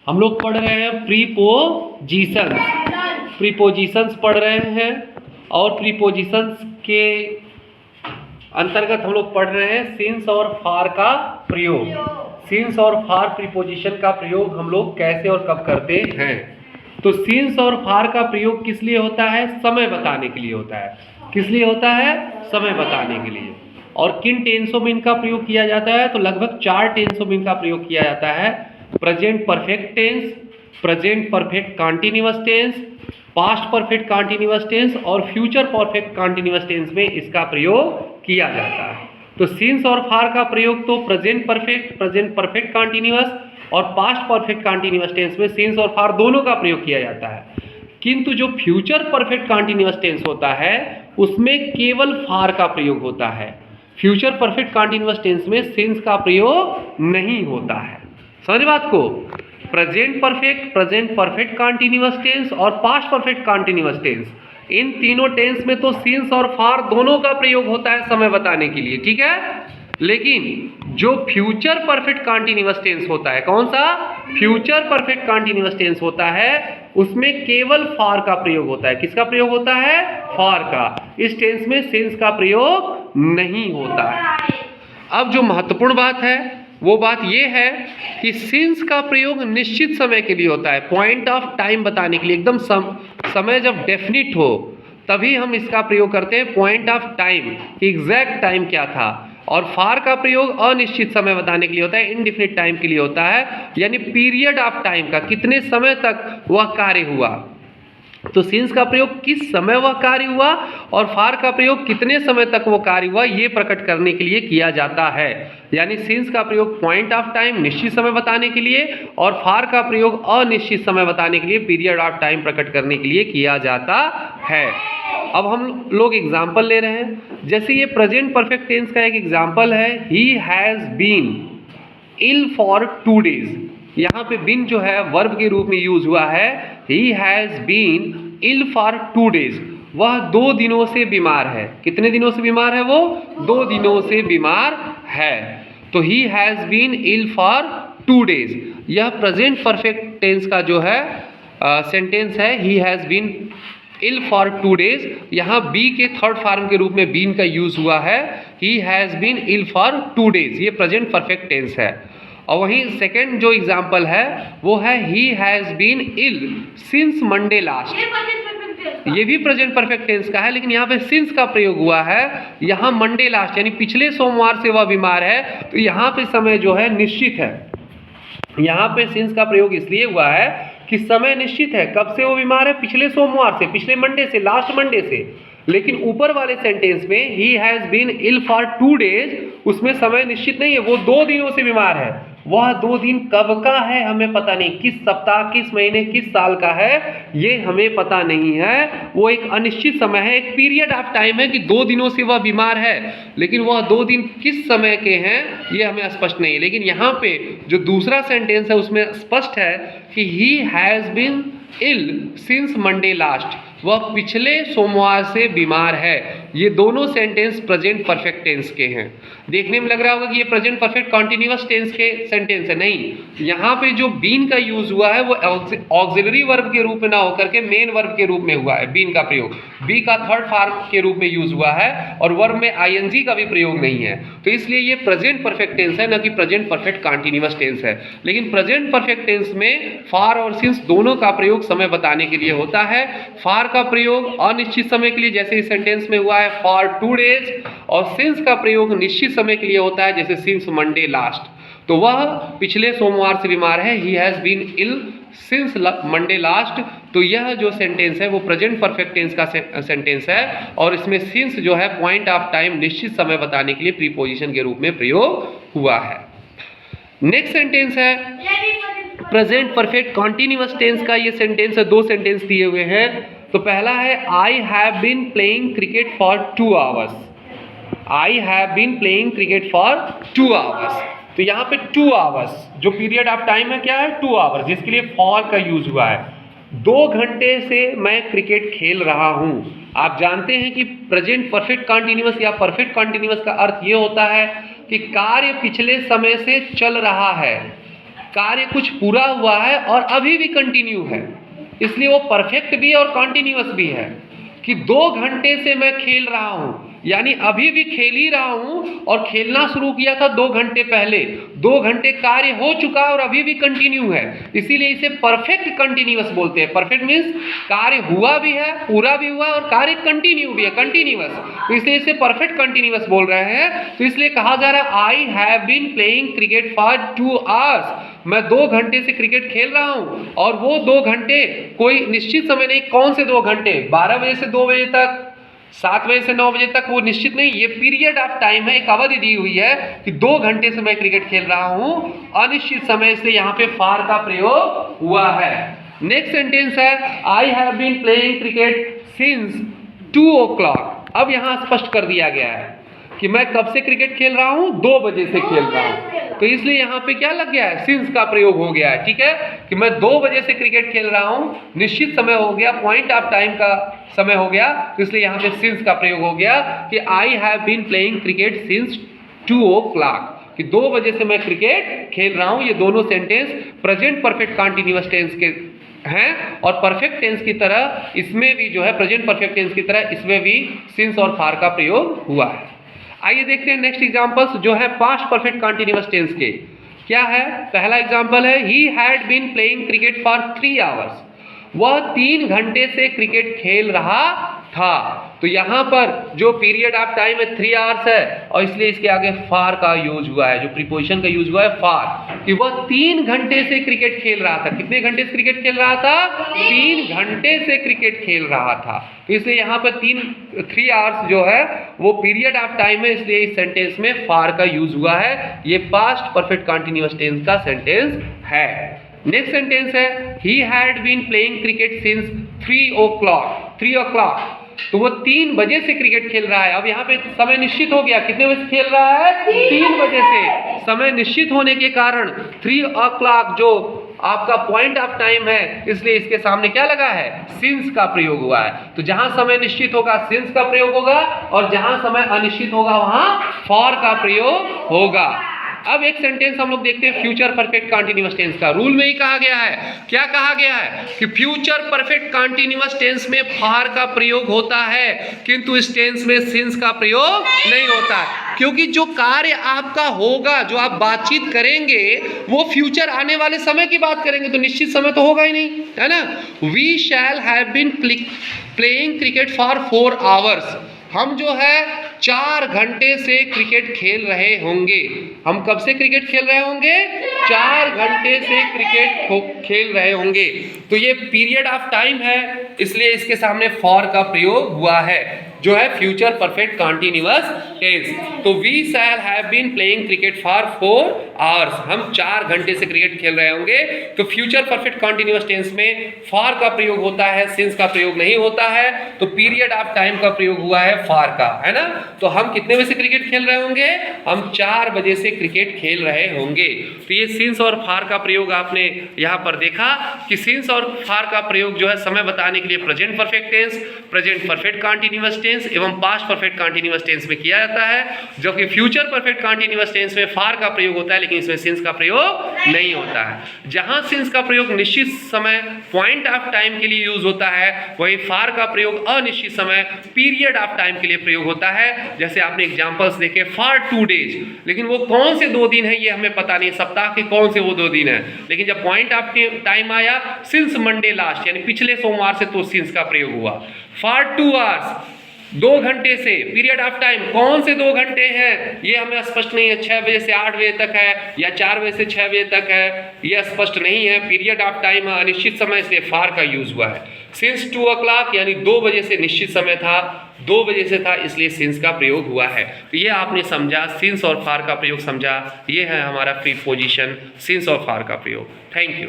हम लोग पढ़ रहे हैं प्रीपोजिशंस पढ़ रहे हैं और प्रीपोजिशंस के अंतर्गत हम लोग पढ़ रहे हैं सिंस और फार का प्रयोग। सिंस और फार प्रीपोजिशन का प्रयोग हम लोग कैसे और कब करते हैं। तो सिंस और फार का प्रयोग किस लिए होता है? समय बताने के लिए होता है। किस लिए होता है? समय बताने के लिए। और किन टेंसों में इनका प्रयोग किया जाता है? तो लगभग 4 टेंसों में इनका प्रयोग किया जाता है। Present perfect tense, present perfect continuous tense, past perfect continuous tense और फ्यूचर परफेक्ट कॉन्टिन्यूअस टेंस में इसका प्रयोग किया जाता है। तो सिंस और फार का प्रयोग तो प्रेजेंट परफेक्ट कॉन्टिन्यूअस और पास्ट परफेक्ट कॉन्टिन्यूअस टेंस में सिंस और फार दोनों का प्रयोग किया जाता है। किंतु जो फ्यूचर परफेक्ट कॉन्टिन्यूअस टेंस होता है उसमें केवल फार का प्रयोग होता है। फ्यूचर परफेक्ट कॉन्टिन्यूअस टेंस में सिंस का प्रयोग नहीं होता है। समझ बात को? प्रेजेंट परफेक्ट कॉन्टिन्यूअस टेंस और पास्ट परफेक्ट कॉन्टिन्यूअस टेंस, इन तीनों टेंस में तो सिंस और फार दोनों का प्रयोग होता है समय बताने के लिए, ठीक है। लेकिन जो फ्यूचर परफेक्ट कॉन्टिन्यूअस टेंस होता है, कौन सा? फ्यूचर परफेक्ट कॉन्टिन्यूअस टेंस होता है, उसमें केवल फार का प्रयोग होता है। किसका प्रयोग होता है? फार का। इस टेंस में सिंस का प्रयोग नहीं होता है। अब जो महत्वपूर्ण बात है वो बात ये है कि सिंस का प्रयोग निश्चित समय के लिए होता है, पॉइंट ऑफ टाइम बताने के लिए। एकदम समय जब डेफिनिट हो तभी हम इसका प्रयोग करते हैं, point of time, exact time क्या था। और फार का प्रयोग अनिश्चित समय बताने के लिए होता है, इनडिफिनिट टाइम के लिए होता है, यानी पीरियड ऑफ टाइम का, कितने समय तक वह कार्य हुआ। तो सिंस का प्रयोग किस समय वह कार्य हुआ और फार का प्रयोग कितने समय तक वो कार्य हुआ, ये प्रकट करने के लिए किया जाता है। यानी सिंस का प्रयोग पॉइंट ऑफ टाइम, निश्चित समय बताने के लिए, और फार का प्रयोग अनिश्चित समय बताने के लिए, पीरियड ऑफ टाइम प्रकट करने के लिए किया जाता है। अब हम लोग एग्जाम्पल ले रहे हैं। जैसे ये प्रेजेंट परफेक्ट टेंस का एक एग्जाम्पल है, he has been ill for 2 days। यहाँ पे बीन जो है वर्ब के रूप में यूज हुआ है। He has been ill for 2 days, वह 2 दिनों से बीमार है। कितने दिनों से बीमार है वो? 2 दिनों से बीमार है। तो he has been ill for 2 days, यह प्रेजेंट परफेक्ट टेंस का जो है सेंटेंस है, he has been ill for 2 days। यहाँ बी के थर्ड फॉर्म के रूप में बीन का यूज हुआ है, he has been ill for 2 days, ये प्रेजेंट परफेक्ट टेंस है। और वहीं सेकेंड जो एग्जाम्पल है वो है he has been ill since Monday last. ये भी प्रेजेंट परफेक्ट टेंस का है, लेकिन यहाँ पे सिंस का प्रयोग हुआ है। यहाँ मंडे लास्ट यानी पिछले सोमवार से वह बीमार है, तो यहाँ पे समय जो है निश्चित है। यहाँ पे सिंस का प्रयोग इसलिए हुआ है कि समय निश्चित है, कब से वो बीमार है? पिछले सोमवार से, पिछले मंडे से, लास्ट मंडे से। लेकिन ऊपर वाले सेंटेंस में he has been ill for 2 days, उसमें समय निश्चित नहीं है, वो 2 दिनों से बीमार है। वह 2 दिन कब का है हमें पता नहीं, किस सप्ताह, किस महीने, किस साल का है ये हमें पता नहीं है। वो एक अनिश्चित समय है, एक पीरियड ऑफ टाइम है कि 2 दिनों से वह बीमार है, लेकिन वह 2 दिन किस समय के हैं ये हमें स्पष्ट नहीं है। लेकिन यहाँ पे जो दूसरा सेंटेंस है उसमें स्पष्ट है कि he has been ill since Monday last, वह पिछले सोमवार से बीमार है। ये दोनों सेंटेंस प्रेजेंट परफेक्ट टेंस के हैं। देखने में लग रहा होगा कि ये प्रेजेंट परफेक्ट कॉन्टिन्यूअस टेंस के सेंटेंस है, नहीं। यहाँ पे जो बीन का यूज हुआ है वो ऑक्सिलरी वर्ब के रूप में ना होकर के मेन वर्ब के रूप में हुआ है। बीन का प्रयोग बी का थर्ड फॉर्म के रूप में यूज हुआ है और वर्ब में आईएनजी का भी प्रयोग नहीं है, तो इसलिए ये प्रेजेंट परफेक्ट टेंस है, ना कि प्रेजेंट परफेक्ट कॉन्टिन्यूअस टेंस है। लेकिन प्रेजेंट परफेक्ट टेंस में फार और सिंस दोनों का प्रयोग समय बताने के लिए होता है। फार का प्रयोग अनिश्चित समय के लिए, जैसे इस सेंटेंस में हुआ है फॉर 2 days, और सिंस का प्रयोग निश्चित समय के लिए होता है, जैसे सिंस मंडे लास्ट। तो वह पिछले सोमवार से बीमार है, he has been ill since Monday last. तो यह जो सेंटेंस है वो प्रेजेंट परफेक्ट टेंस का सेंटेंस है, और इसमें सिंस जो है पॉइंट ऑफ टाइम, निश्चित समय बताने के लिए प्रीपोजिशन के रूप में प्रयोग हुआ है। नेक्स्ट सेंटेंस है प्रेजेंट परफेक्ट कॉन्टिन्यूअस टेंस का। ये सेंटेंस है, 2 सेंटेंस दिए हुए हैं। तो पहला है I have been playing cricket for 2 hours। I have been playing cricket for 2 hours। तो यहाँ पे 2 hours जो पीरियड ऑफ टाइम है क्या है? 2 hours, जिसके लिए फॉर का यूज हुआ है। 2 घंटे से मैं क्रिकेट खेल रहा हूँ। आप जानते हैं कि प्रेजेंट परफेक्ट कॉन्टिन्यूअस या परफेक्ट कॉन्टिन्यूअस का अर्थ ये होता है कि कार्य पिछले समय से चल रहा है। कार्य कुछ पूरा हुआ है और अभी भी कंटिन्यू है, इसलिए वो परफेक्ट भी है और कॉन्टिन्यूअस भी है। कि 2 घंटे से मैं खेल रहा हूं, यानी अभी भी खेल ही रहा हूं और खेलना शुरू किया था 2 घंटे पहले, 2 घंटे कार्य हो चुका और अभी भी कंटिन्यू है, इसीलिए इसे परफेक्ट कंटिन्यूअस बोलते हैं। परफेक्ट मीन्स कार्य हुआ भी है, पूरा भी हुआ और कार्य कंटिन्यू भी है, कंटिन्यूअस, तो इसलिए इसे परफेक्ट कंटिन्यूअस बोल रहे हैं। तो इसलिए कहा जा रहा है I have been playing cricket for 2 hours, मैं 2 घंटे से क्रिकेट खेल रहा हूं और वो 2 घंटे कोई निश्चित समय नहीं। कौन से 2 घंटे? 12 बजे से 2 बजे तक, 7 बजे से 9 बजे तक, वो निश्चित नहीं, ये पीरियड ऑफ टाइम है, एक अवधि दी हुई है कि 2 घंटे से मैं क्रिकेट खेल रहा हूं, अनिश्चित समय से यहाँ पे फॉर का प्रयोग हुआ है। नेक्स्ट सेंटेंस है I have been playing cricket since 2 o'clock। अब यहाँ स्पष्ट कर दिया गया है कि मैं कब से क्रिकेट खेल रहा हूं, 2 बजे से खेल रहा हूं, तो इसलिए यहाँ पे क्या लग गया है, सिंस का प्रयोग हो गया है। ठीक है, कि मैं 2 बजे से क्रिकेट खेल रहा हूं, निश्चित समय हो गया, पॉइंट ऑफ टाइम का समय हो गया, तो इसलिए यहाँ पे सिंस का प्रयोग हो गया कि I have been playing cricket since 2 o'clock, कि 2 बजे से मैं क्रिकेट खेल रहा हूं। ये दोनों sentence present perfect continuous tense के हैं और परफेक्ट टेंस की तरह इसमें भी जो है, प्रेजेंट परफेक्ट टेंस की तरह इसमें भी सिंस और फॉर का प्रयोग हुआ है। आइए देखते हैं नेक्स्ट एग्जांपल्स जो है पास्ट परफेक्ट कॉन्टिन्यूअस टेंस के। क्या है? पहला एग्जांपल है he had been playing cricket for 3 hours, वह 3 घंटे से क्रिकेट खेल रहा था। तो यहाँ पर जो पीरियड ऑफ टाइम है 3 आवर्स है और इसलिए इसके आगे फॉर का यूज हुआ है, जो प्रीपोजिशन का यूज हुआ है फॉर, कि वह 3 घंटे से क्रिकेट खेल रहा था। कितने घंटे से क्रिकेट खेल रहा था? 3 घंटे से क्रिकेट खेल रहा था, तो इसलिए यहाँ पर 3 आवर्स जो है वो पीरियड ऑफ टाइम है, इसलिए इस सेंटेंस में फॉर का यूज हुआ है। ये पास्ट परफेक्ट कॉन्टिन्यूअस टेंस का सेंटेंस है। नेक्स्ट सेंटेंस है he had been playing cricket since 3 o'clock, तो वो 3 बजे से क्रिकेट खेल रहा है। अब यहाँ पे समय निश्चित हो गया, कितने बजे खेल रहा है? 3 बजे से। समय निश्चित होने के कारण 3 o'clock जो आपका पॉइंट ऑफ टाइम है, इसलिए इसके सामने क्या लगा है? सिंस का प्रयोग हुआ है। तो जहां समय निश्चित होगा सिंस का प्रयोग होगा और जहां समय अनिश्चित होगा वहां फॉर का प्रयोग होगा। अब एक सेंटेंस हम लोग देखते हैं फ्यूचर परफेक्ट कॉन्टिन्यूअस टेंस का। रूल में ही कहा गया है, क्या कहा गया है कि फ्यूचर परफेक्ट कॉन्टिन्यूअस टेंस में फॉर का प्रयोग होता है, किंतु इस टेंस में सिंस का प्रयोग नहीं होता है, क्योंकि जो कार्य आपका होगा, जो आप बातचीत करेंगे, वो फ्यूचर आने वाले समय की बात करेंगे, तो निश्चित समय तो होगा ही नहीं, है ना। We shall have been playing cricket for 4 hours, हम जो है 4 घंटे से क्रिकेट खेल रहे होंगे। हम कब से क्रिकेट खेल रहे होंगे? 4 घंटे से क्रिकेट खेल रहे होंगे। तो ये पीरियड ऑफ टाइम है, इसलिए इसके सामने फॉर का प्रयोग हुआ है, जो है फ्यूचर परफेक्ट कॉन्टिन्यूअस टेंस। तो we shall have been playing cricket for 4 hours, हम 4 घंटे से क्रिकेट खेल रहे होंगे। तो फ्यूचर परफेक्ट कॉन्टिन्यूअस टेंस में फॉर का प्रयोग होता है, सिंस का प्रयोग नहीं होता है। तो पीरियड ऑफ टाइम का प्रयोग हुआ है फॉर का, है ना। तो हम कितने बजे से क्रिकेट खेल रहे होंगे? हम 4 बजे से क्रिकेट खेल रहे होंगे। तो ये सिंस और फॉर का प्रयोग आपने यहाँ पर देखा कि सिंस और फॉर का प्रयोग जो है समय बताने के लिए present perfect tense, present perfect continuous tense एवं पास्ट परफेक्ट कॉन्टिन्यूअस टेंस में किया जाता है, जबकि फ्यूचर परफेक्ट कॉन्टिन्यूअस टेंस में फॉर का प्रयोग होता है, लेकिन इसमें सिंस का प्रयोग नहीं होता है। जहां सिंस का प्रयोग निश्चित समय पॉइंट ऑफ टाइम के लिए यूज होता है, वही फॉर का प्रयोग अनिश्चित समय पीरियड ऑफ टाइम के लिए प्रयोग होता है। जैसे आपने एग्जांपल्स देखे फॉर 2 डेज, लेकिन वो कौन से 2 दिन है ये हमें पता नहीं, सप्ताह के कौन से वो 2 दिन है, लेकिन जब पॉइंट ऑफ टाइम आया सिंस मंडे लास्ट, यानी पिछले सोमवार से, तो सिंस का प्रयोग हुआ। फॉर 2 आवर्स, 2 घंटे से, पीरियड ऑफ टाइम कौन से 2 घंटे हैं ये हमें स्पष्ट नहीं है, 6 बजे से 8 बजे तक है या 4 बजे से 6 बजे तक है, यह स्पष्ट नहीं है। पीरियड ऑफ टाइम अनिश्चित समय से फॉर का यूज हुआ है। सिंस 2 o'clock यानी 2 बजे से निश्चित समय था, 2 बजे से था, इसलिए सिंस का प्रयोग हुआ है। तो ये आपने समझा, सिंस और फॉर का प्रयोग समझा, ये है हमारा प्रीपोजिशन सिंस और फॉर का प्रयोग। Thank you.